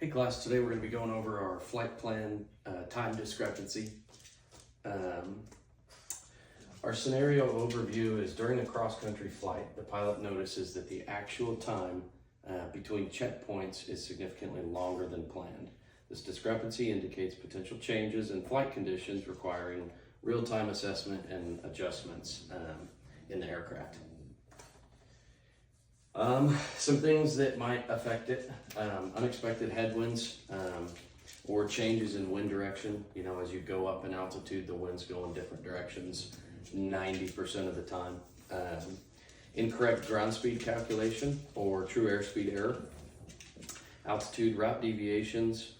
Hey class, today we're going to be going over our flight plan time discrepancy. Our scenario overview is during a cross-country flight, the pilot notices that the actual time between checkpoints is significantly longer than planned. This discrepancy indicates potential changes in flight conditions requiring real-time assessment and adjustments in the aircraft. Some things that might affect it, unexpected headwinds or changes in wind direction. You know, as you go up in altitude, the winds go in different directions 90% of the time. Incorrect ground speed calculation or true airspeed error. Altitude route deviations.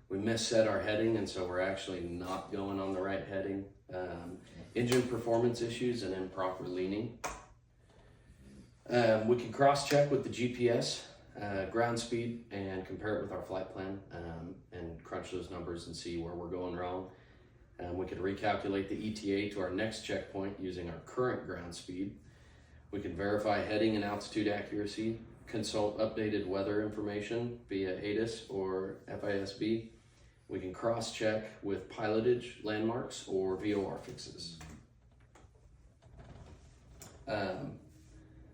We misset our heading, and so we're actually not going on the right heading. Engine performance issues and improper leaning. We can cross-check with the GPS, ground speed, and compare it with our flight plan and crunch those numbers and see where we're going wrong. We could recalculate the ETA to our next checkpoint using our current ground speed. We can verify heading and altitude accuracy, consult updated weather information via ATIS or FISB. We can cross-check with pilotage, landmarks, or VOR fixes.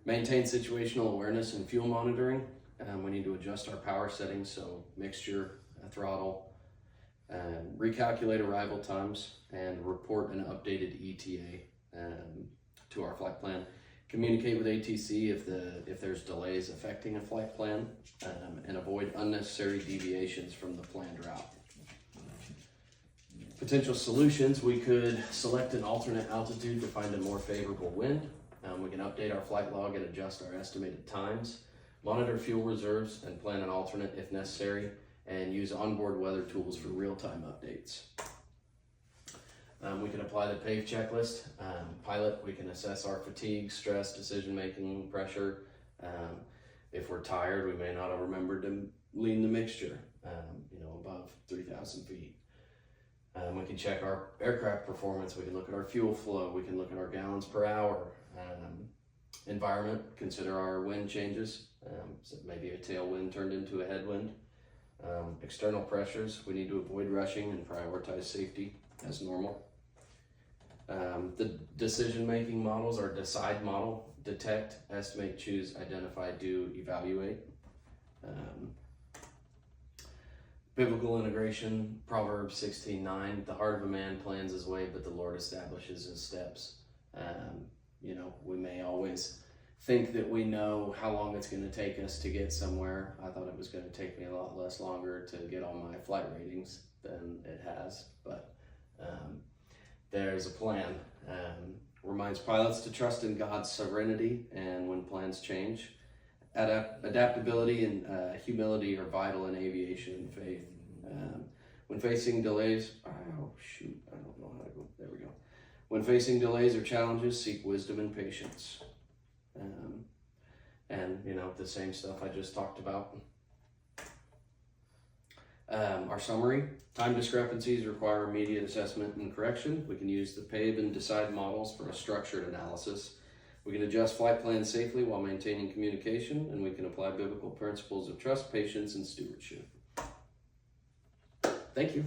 Maintain situational awareness and fuel monitoring. We need to adjust our power settings, so mixture, throttle, recalculate arrival times, and report an updated ETA to our flight plan. Communicate with ATC if there's delays affecting a flight plan, and avoid unnecessary deviations from the planned route. Potential solutions: we could select an alternate altitude to find a more favorable wind. We can update our flight log and adjust our estimated times, monitor fuel reserves and plan an alternate if necessary, and use onboard weather tools for real-time updates. We can apply the PAVE checklist. Pilot, we can assess our fatigue, stress, decision-making, pressure. If we're tired, we may not have remembered to lean the mixture, above 3,000 feet. We can check our aircraft performance. We can look at our fuel flow. We can look at our gallons per hour. Environment, consider our wind changes. So maybe a tailwind turned into a headwind. External pressures, we need to avoid rushing and prioritize safety as normal. The decision-making models are decide model, detect, estimate, choose, identify, do, evaluate. Biblical integration, Proverbs 16:9, the heart of a man plans his way, but the Lord establishes his steps. We may always think that we know how long it's going to take us to get somewhere. I thought it was going to take me a lot less longer to get all my flight ratings than it has, but there's a plan. Reminds pilots to trust in God's sovereignty, and when plans change. Adaptability and humility are vital in aviation and faith. When facing delays, When facing delays or challenges, seek wisdom and patience. The same stuff I just talked about. Our summary: time discrepancies require immediate assessment and correction. We can use the PAVE and DECIDE models for a structured analysis. We can adjust flight plans safely while maintaining communication, and we can apply biblical principles of trust, patience, and stewardship. Thank you.